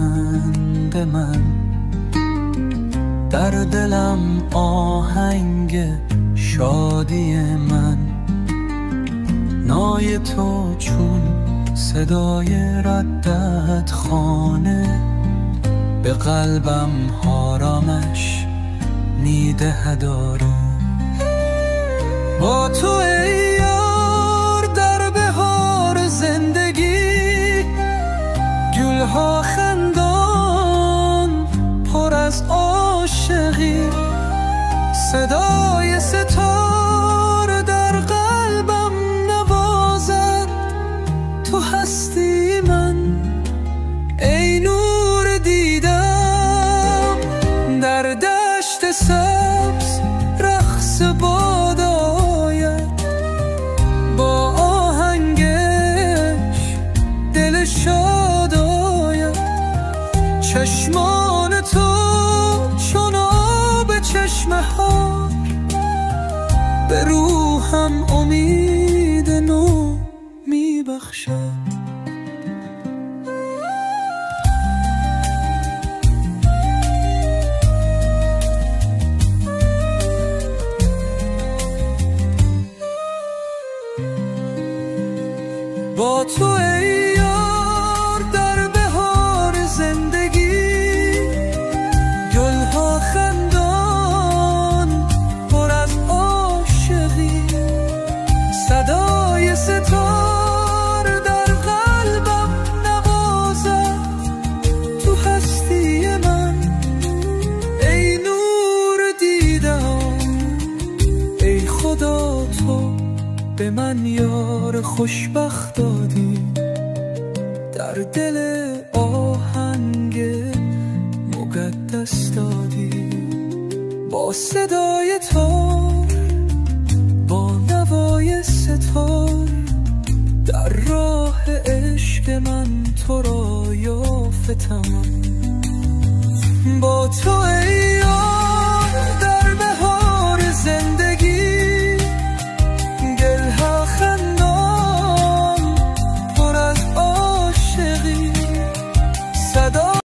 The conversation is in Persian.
آهنگ من، در دلم آهنگ شادی من. نای تو چون صدای ردت خانه، به قلبم آرامش میدهد آروم. با تو ای یار در بهار زندگی، گلها خندان پر از عاشقی. صدای ستاره در قلبم نوازد، تو هستی من ای نور دیدم. در دشت سبز رقص باد آید، با آهنگش دل شاد آید. چشمان تو چون آب چشمه ها، به روحم امید نو میبخشد. با تو ای یار در بهار زندگی، گلها خندان پر از عاشقی. صدای ستاره در قلبم نوازد، تو هستی من ای نور دیدم. ای خدا تو به من یار خوشبخت دادی، در دل آهنگ مقدس دادی. با صدای تار، با نوای ستار، در راه عشق من تو را یافتم. با تو ای